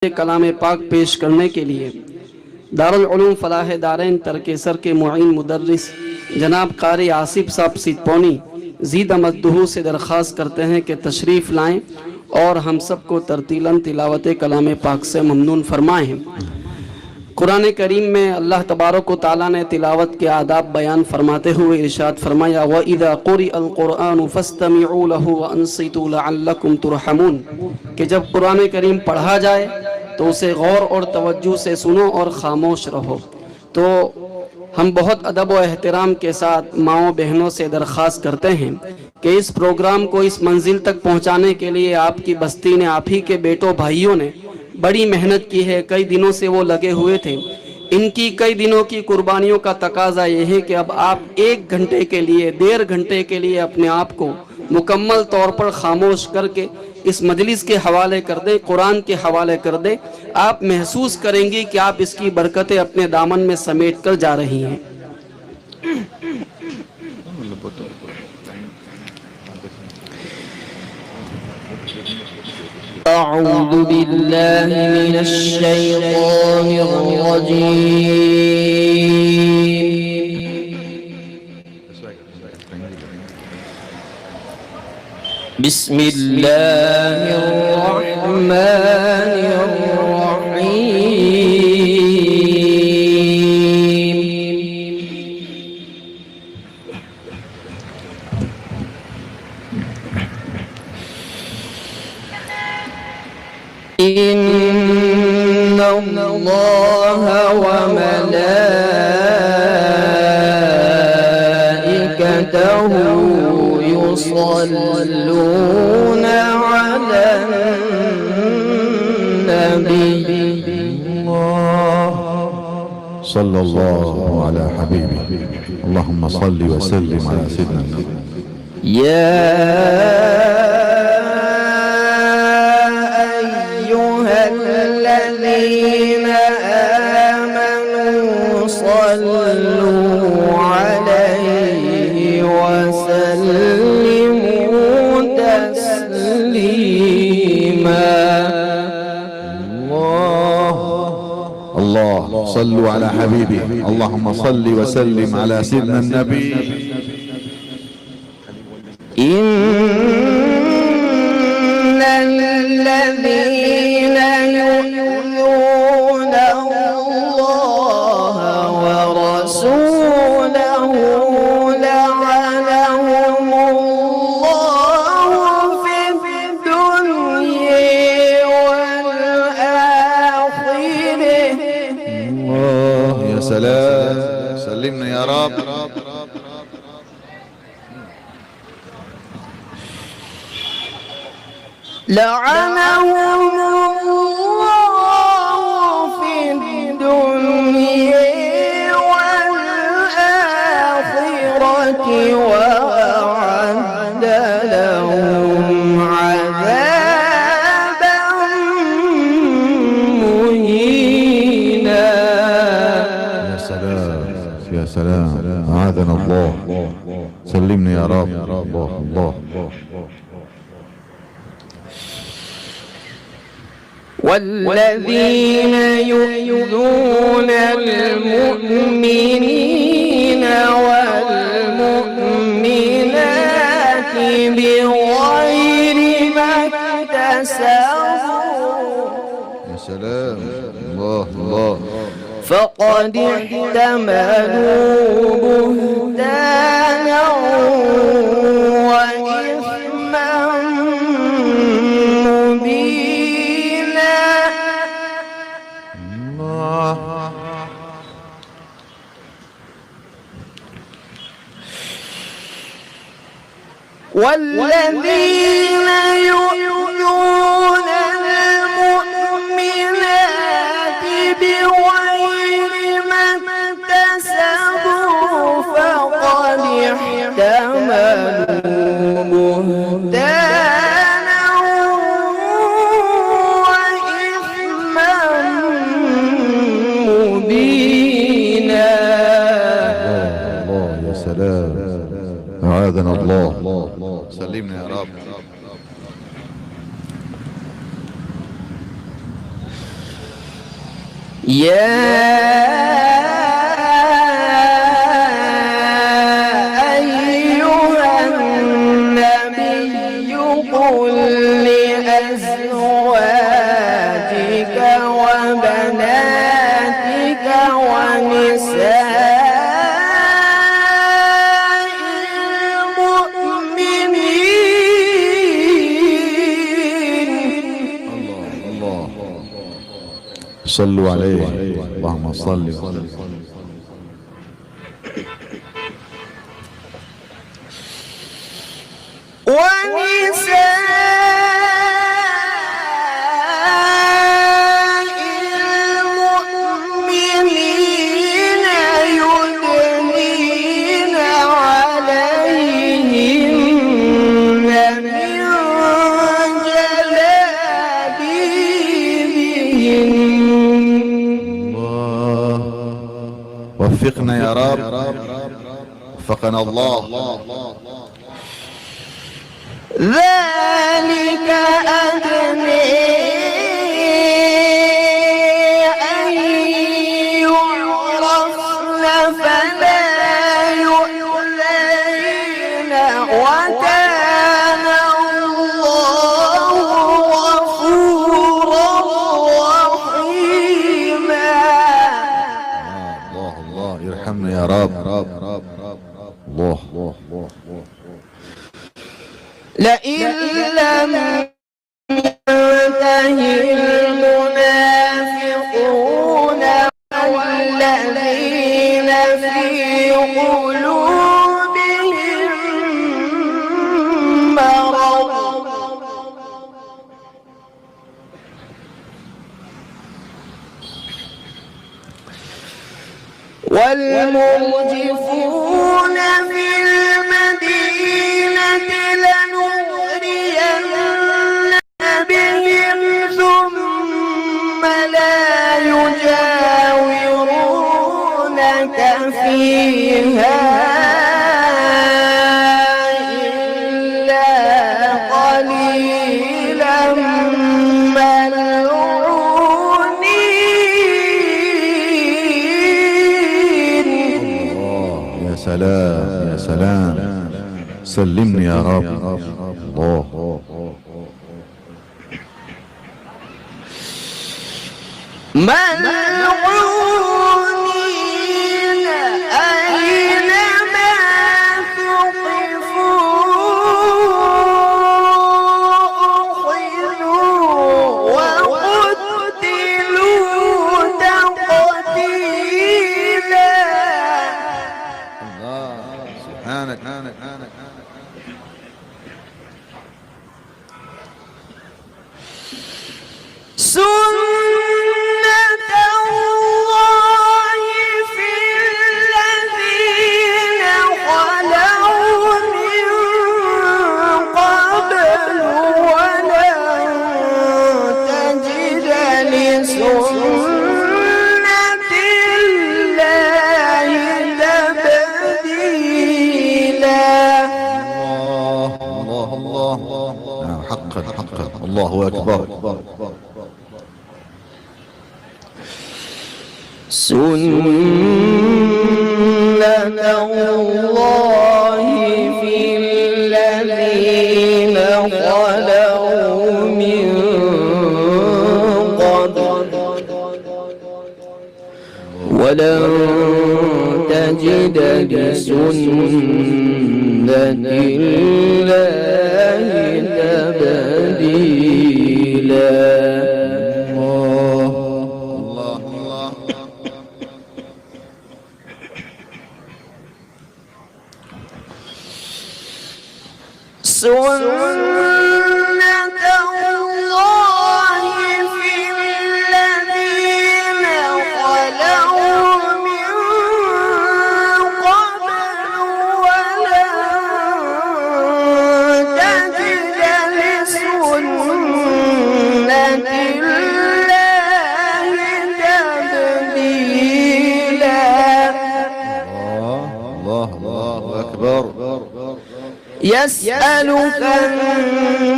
कलाम पाक पेश करने के लिए दारुल उलूम फलाह दारैन तरकेसर के मुईन मुदर्रिस जनाब कारी आसिफ साहब सितपौनी ज़ीद मद्दूहू से दरख्वास्त करते हैं कि तशरीफ़ लाएं और हम सब को तरतीलन तिलावत कलाम पाक से ममनून फरमाएं। कुरान करीम में अल्लाह तबारक व तआला ने तिलावत के आदाब बयान फरमाते हुए इरशाद फरमाया, व इज़ा क़ुरिअल क़ुरआनु फ़स्तमिऊ लहू व अंसितू लअल्लकुम तुरहमून, कि जब कुरान करीम पढ़ा जाए तो उसे गौर और तवज्जो से सुनो और ख़ामोश रहो। तो हम बहुत अदब व एहतराम के साथ माओ बहनों से दरख्वास्त करते हैं कि इस प्रोग्राम को इस मंजिल तक पहुँचाने के लिए आपकी बस्ती ने, आप ही के बेटों भाइयों ने बड़ी मेहनत की है। कई दिनों से वो लगे हुए थे। इनकी कई दिनों की कुर्बानियों का तकाजा ये है कि अब आप 1 घंटे के लिए, 1.5 घंटे के लिए अपने आप को मुकम्मल तौर पर खामोश करके इस मजलिस के हवाले कर दें, कुरान के हवाले कर दें। आप महसूस करेंगे कि आप इसकी बरकतें अपने दामन में समेट कर जा रही हैं। أعوذ بالله من الشيطان الرجيم بسم الله الرحمن الرحيم إن الله وملائكته يصلون على النبي صلى الله على حبيبه اللهم صل وسلم على سيدنا النبي. يا الذين آمنوا صلوا عليه وسلموا تسليما. الله صلوا على حبيبه اللهم صل وسلم على سيدنا النبي. إن الذين يؤذون الله ورسوله لعنهم الله في الدنيا والآخرة. الله يا سلام، سلمنا يا رب. لعنهم الله في الدنيا والآخرة وأعد لهم عذابا مهينا. يا سلام يا سلام، أعاذنا الله. سلمنا يا رب. الله الله. والذين يؤذون المؤمنين والمؤمنات بغير ما اكتسبوا يا سلام. الله الله. فقد احتملوا بهتانا وإثما مبينا. والذين يؤذون المؤمنات بغير ما اكتسبوا فقد احتملوا بهتانا وإثما مبينا. الله يا سلام، أعاذنا الله. سلمنا يا رب. يا أيها النبي قل لأزواجك وبناتك ونساء المؤمنين. الله صلوا عليه اللهم صل وسلم. ونساء المؤمنين يدنين عليهن من جلابيبهن. الله وفقنا يا رب، وفقنا الله. ذلك أدنى أن يعرفن فلا يؤذين، وكان الله غفورا رحيما. الله يرحمنا يا رب. الله لئن لم ينته المنافقون والذين في قلوبهم مرض والمرجفون في المدينة لنغرينك بهم ثم لا يجاورونك فيها إلا قليلا ملعونين. يا سلام يا سلام، سلمني يا رب. الله ملعونين أينما ثقفوا أخذوا وقتلوا تقتيلا. سبحانك. سنة الله في الذين خلوا من قبل ولن تجد لسنة الله تبديلا. الله حقا الله أكبر. سنة الله في الذين خلوا من قبل ولن تجد لسنة الله تبديلا. سنة الله في الذين خلوا من قبل ولن تجد لسنة الله تبديلا. الله أكبر. يسألك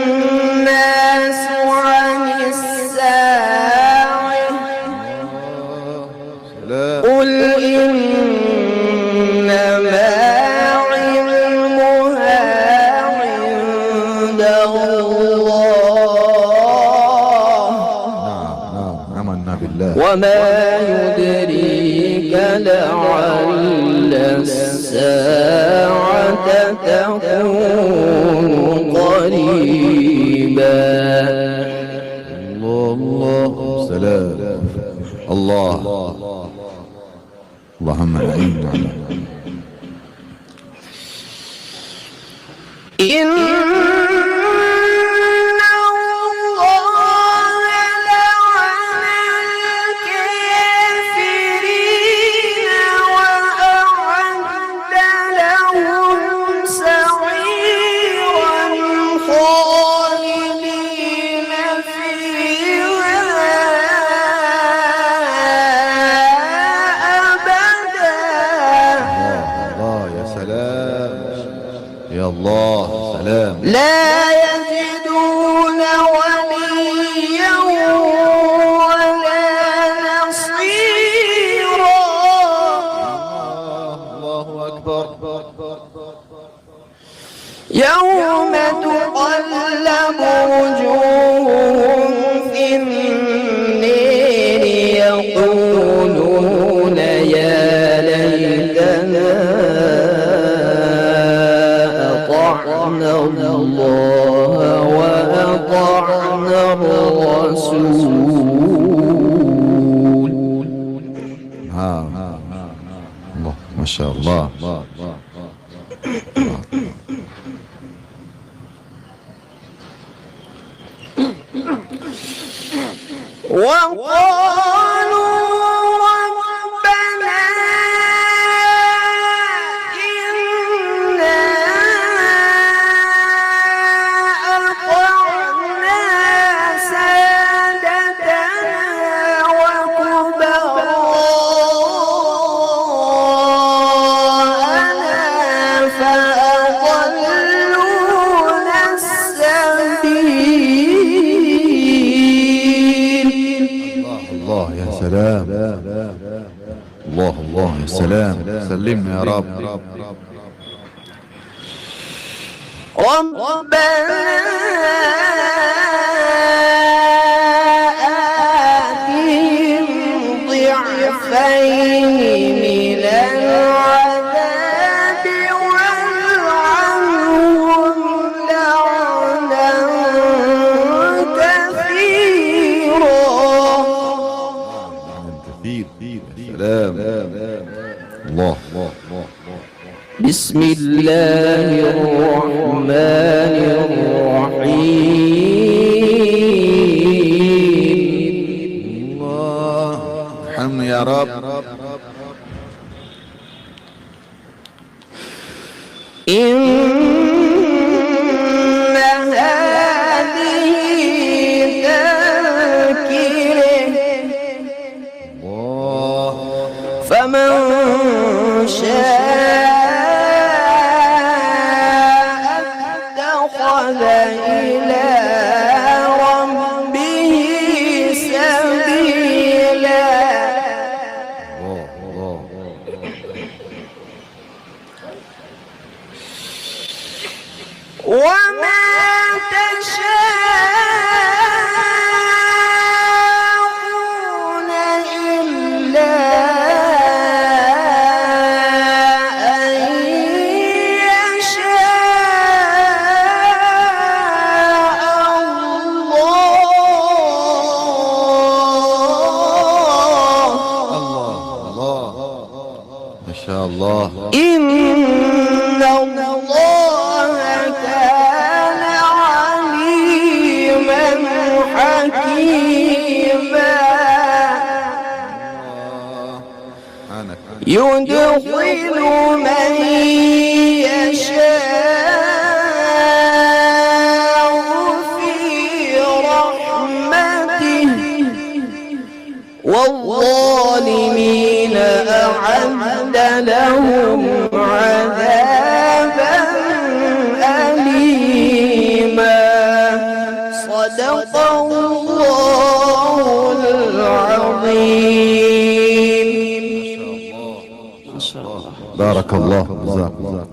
الناس عن الساعة بالله. وما يدريك لعل الساعة تكون قريبا. الله سلام الله اللهم أعنا على إن الله لعن الكافرين وأعد لهم سعيرا خالدين فيها أبدا. الله يا سلام يا الله سلام. لا يجدون وليا ولا نصيرا. الله أكبر. يوم تقلب وجوههم في النار يقولون يا ليتنا أطعنا الله وأطعنا الرسول. الله ما شاء الله. وقالوا ربنا إنا أطعنا سادتنا وكبراءنا فأضلونا السبيل. الله يا سلام. الله الله يا سلام. سلمنا يا رب. ربنا آتهم ضعفين من العذاب والعنهم لعنا كثيرا. كثير سلام. الله الله بسم الله الرحمن الرحيم. الله ارحمنا يا رب. إن هذه تذكرة الله فمن شاء اتخذ إلى ربه سبيلا. الله وما تشاءون إلا أن يشاء الله. ما شاء الله. إن الله كان عليما حكيما. يدخل من يشاء في رحمته والظالمين أعد لهم عذابا أليما. صدق الله العظيم. ما شاء الله. بارك الله. جزاك الله.